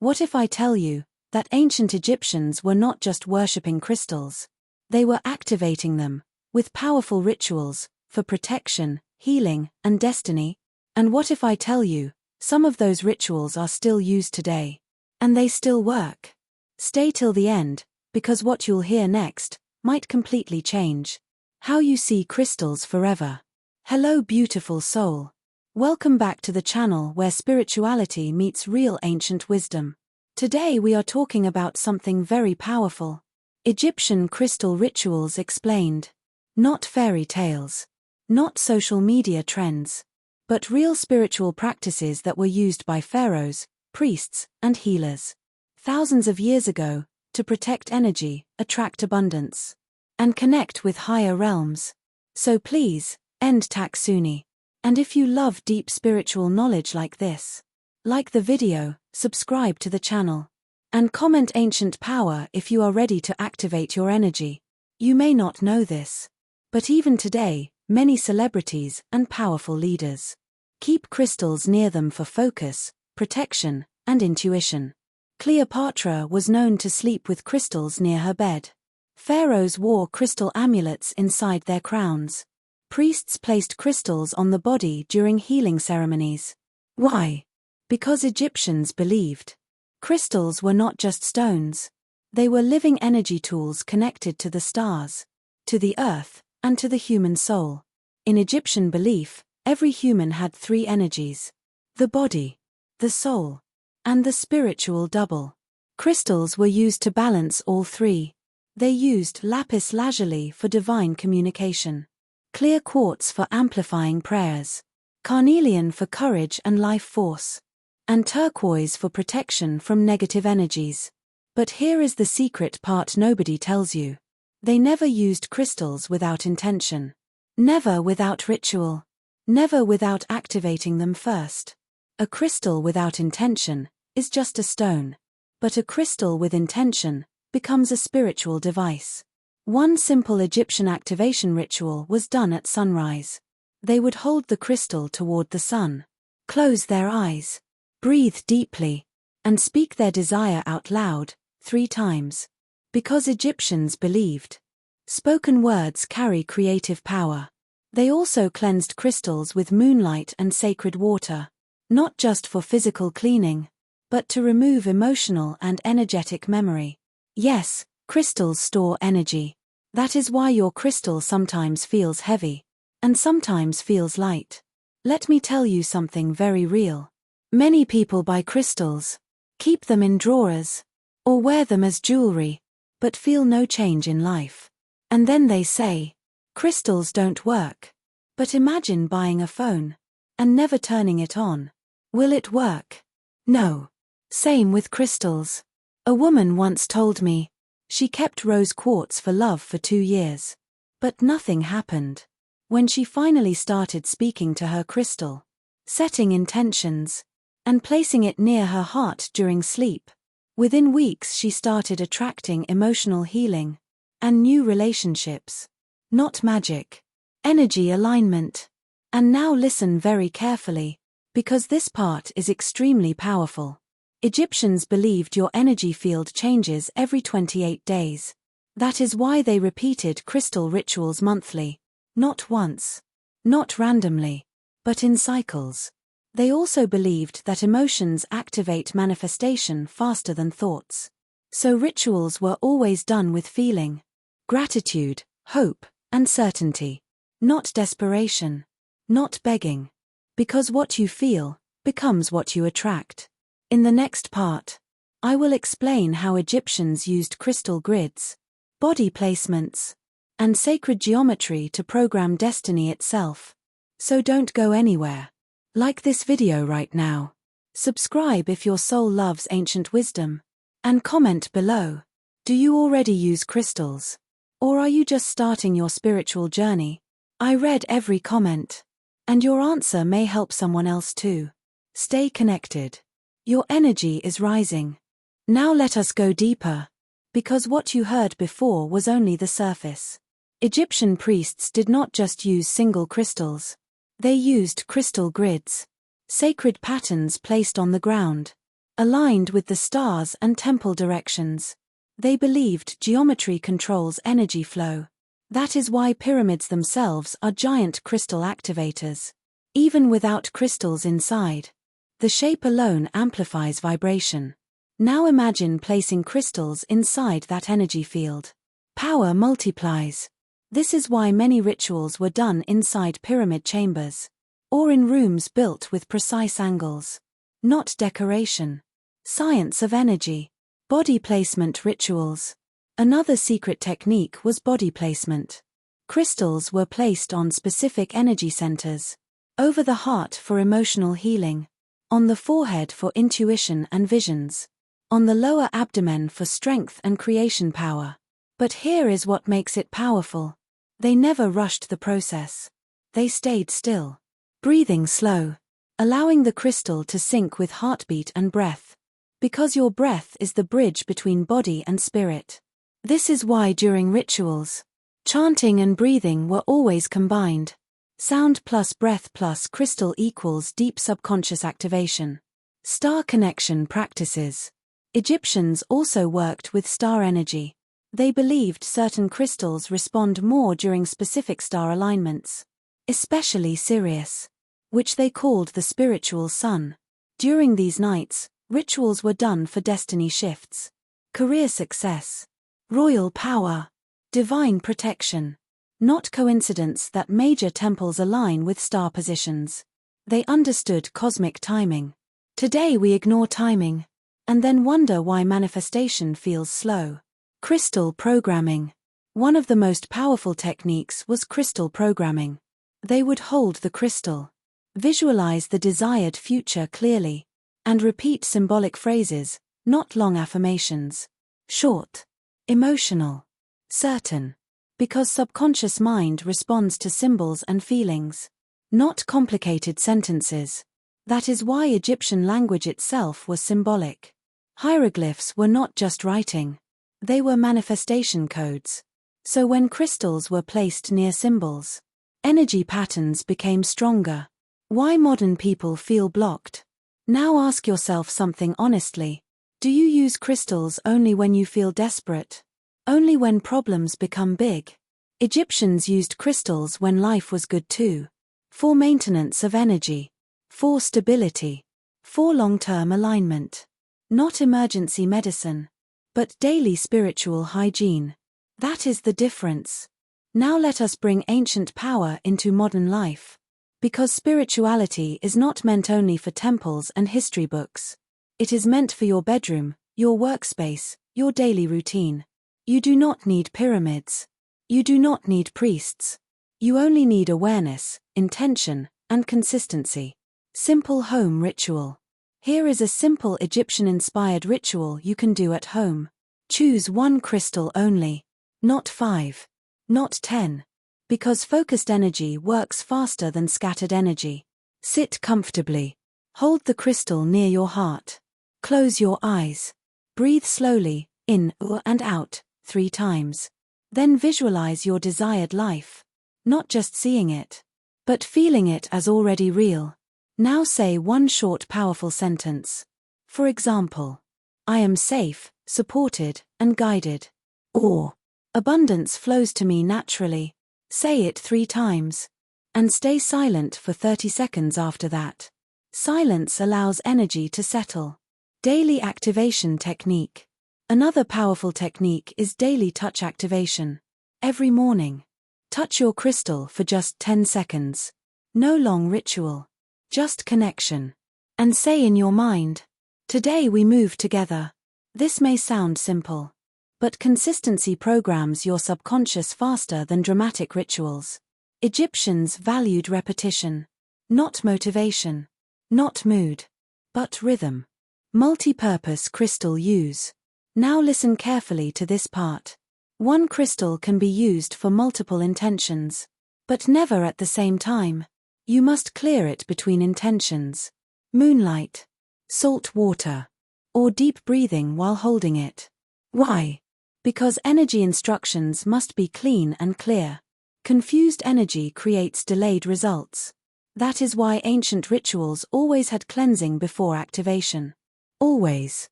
What if I tell you that ancient Egyptians were not just worshipping crystals? They were activating them with powerful rituals for protection, healing, and destiny. And what if I tell you some of those rituals are still used today? And they still work? Stay till the end, because what you'll hear next might completely change how you see crystals forever. Hello, beautiful soul. Welcome back to the channel where spirituality meets real ancient wisdom. Today we are talking about something very powerful. Egyptian crystal rituals explained. Not fairy tales. Not social media trends. But real spiritual practices that were used by pharaohs, priests, and healers thousands of years ago to protect energy, attract abundance, and connect with higher realms. So please, end taksuni. And if you love deep spiritual knowledge like this, like the video, subscribe to the channel, and comment ancient power if you are ready to activate your energy. You may not know this, but even today, many celebrities and powerful leaders keep crystals near them for focus, protection, and intuition. Cleopatra was known to sleep with crystals near her bed. Pharaohs wore crystal amulets inside their crowns. Priests placed crystals on the body during healing ceremonies. Why? Because Egyptians believed crystals were not just stones. They were living energy tools connected to the stars, to the earth, and to the human soul. In Egyptian belief, every human had three energies: the body, the soul, and the spiritual double. Crystals were used to balance all three. They used lapis lazuli for divine communication, clear quartz for amplifying prayers, carnelian for courage and life force, and turquoise for protection from negative energies. But here is the secret part nobody tells you. They never used crystals without intention. Never without ritual. Never without activating them first. A crystal without intention is just a stone. But a crystal with intention becomes a spiritual device. One simple Egyptian activation ritual was done at sunrise. They would hold the crystal toward the sun, close their eyes, breathe deeply, and speak their desire out loud 3 times. Because Egyptians believed spoken words carry creative power. They also cleansed crystals with moonlight and sacred water, not just for physical cleaning, but to remove emotional and energetic memory. Yes, crystals store energy. That is why your crystal sometimes feels heavy, and sometimes feels light. Let me tell you something very real. Many people buy crystals, keep them in drawers, or wear them as jewelry, but feel no change in life. And then they say, crystals don't work. But imagine buying a phone and never turning it on. Will it work? No. Same with crystals. A woman once told me she kept rose quartz for love for 2 years. But nothing happened. When she finally started speaking to her crystal, setting intentions, and placing it near her heart during sleep, within weeks she started attracting emotional healing and new relationships. Not magic. Energy alignment. And now listen very carefully, because this part is extremely powerful. Egyptians believed your energy field changes every 28 days. That is why they repeated crystal rituals monthly. Not once. Not randomly. But in cycles. They also believed that emotions activate manifestation faster than thoughts. So rituals were always done with feeling, gratitude, hope, and certainty. Not desperation. Not begging. Because what you feel becomes what you attract. In the next part, I will explain how Egyptians used crystal grids, body placements, and sacred geometry to program destiny itself. So don't go anywhere. Like this video right now. Subscribe if your soul loves ancient wisdom. And comment below. Do you already use crystals? Or are you just starting your spiritual journey? I read every comment. And your answer may help someone else too. Stay connected. Your energy is rising. Now let us go deeper. Because what you heard before was only the surface. Egyptian priests did not just use single crystals. They used crystal grids, sacred patterns placed on the ground, aligned with the stars and temple directions. They believed geometry controls energy flow. That is why pyramids themselves are giant crystal activators. Even without crystals inside, the shape alone amplifies vibration. Now imagine placing crystals inside that energy field. Power multiplies. This is why many rituals were done inside pyramid chambers, or in rooms built with precise angles. Not decoration. Science of energy. Body placement rituals. Another secret technique was body placement. Crystals were placed on specific energy centers. Over the heart for emotional healing. On the forehead for intuition and visions. On the lower abdomen for strength and creation power. But here is what makes it powerful. They never rushed the process. They stayed still. Breathing slow. Allowing the crystal to sync with heartbeat and breath. Because your breath is the bridge between body and spirit. This is why during rituals, chanting and breathing were always combined. Sound plus breath plus crystal equals deep subconscious activation. Star connection practices. Egyptians also worked with star energy. They believed certain crystals respond more during specific star alignments, especially Sirius, which they called the spiritual sun. During these nights, rituals were done for destiny shifts, career success, royal power, divine protection. Not coincidence that major temples align with star positions. They understood cosmic timing. Today we ignore timing, and then wonder why manifestation feels slow. Crystal programming. One of the most powerful techniques was crystal programming. They would hold the crystal, visualize the desired future clearly, and repeat symbolic phrases, not long affirmations. Short, emotional, certain. Because subconscious mind responds to symbols and feelings, not complicated sentences. That is why Egyptian language itself was symbolic. Hieroglyphs were not just writing. They were manifestation codes. So when crystals were placed near symbols, energy patterns became stronger. Why modern people feel blocked? Now ask yourself something honestly. Do you use crystals only when you feel desperate? Only when problems become big? Egyptians used crystals when life was good too. For maintenance of energy. For stability. For long-term alignment. Not emergency medicine, but daily spiritual hygiene. That is the difference. Now let us bring ancient power into modern life. Because spirituality is not meant only for temples and history books. It is meant for your bedroom, your workspace, your daily routine. You do not need pyramids. You do not need priests. You only need awareness, intention, and consistency. Simple home ritual. Here is a simple Egyptian-inspired ritual you can do at home. Choose one crystal only. Not 5. Not 10. Because focused energy works faster than scattered energy. Sit comfortably. Hold the crystal near your heart. Close your eyes. Breathe slowly, in and out, 3 times. Then visualize your desired life. Not just seeing it, but feeling it as already real. Now say one short powerful sentence. For example, I am safe, supported, and guided. Or, abundance flows to me naturally. Say it 3 times. And stay silent for 30 seconds after that. Silence allows energy to settle. Daily activation technique. Another powerful technique is daily touch activation. Every morning, touch your crystal for just 10 seconds. No long ritual. Just connection. And say in your mind, today we move together. This may sound simple, but consistency programs your subconscious faster than dramatic rituals. Egyptians valued repetition. Not motivation. Not mood. But rhythm. Multi-purpose crystal use. Now listen carefully to this part. One crystal can be used for multiple intentions, but never at the same time. You must clear it between intentions. Moonlight, salt water, or deep breathing while holding it. Why? Because energy instructions must be clean and clear. Confused energy creates delayed results. That is why ancient rituals always had cleansing before activation. Always.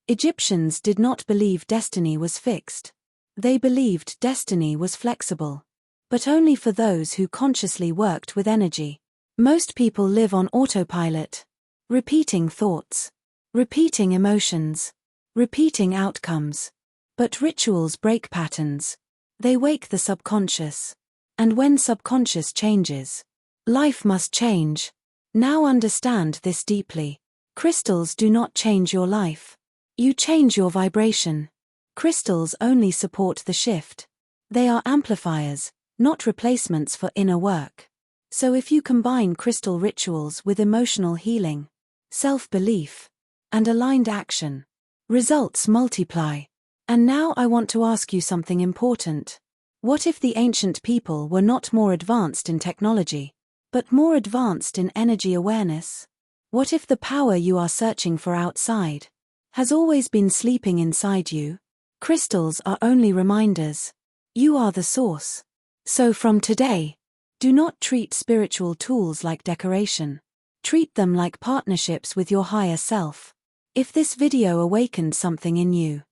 Egyptians did not believe destiny was fixed. They believed destiny was flexible. But only for those who consciously worked with energy. Most people live on autopilot. Repeating thoughts. Repeating emotions. Repeating outcomes. But rituals break patterns. They wake the subconscious. And when subconscious changes, life must change. Now understand this deeply. Crystals do not change your life. You change your vibration. Crystals only support the shift. They are amplifiers, not replacements for inner work. So if you combine crystal rituals with emotional healing, self-belief, and aligned action, results multiply. And now I want to ask you something important. What if the ancient people were not more advanced in technology, but more advanced in energy awareness? What if the power you are searching for outside has always been sleeping inside you? Crystals are only reminders. You are the source. So from today, do not treat spiritual tools like decoration. Treat them like partnerships with your higher self. If this video awakened something in you,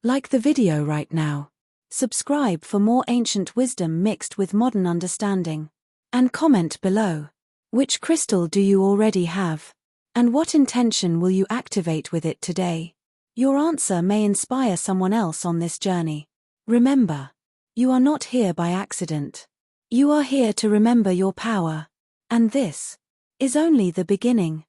like the video right now, subscribe for more ancient wisdom mixed with modern understanding. And comment below. Which crystal do you already have? And what intention will you activate with it today? Your answer may inspire someone else on this journey. Remember, you are not here by accident. You are here to remember your power. And this is only the beginning.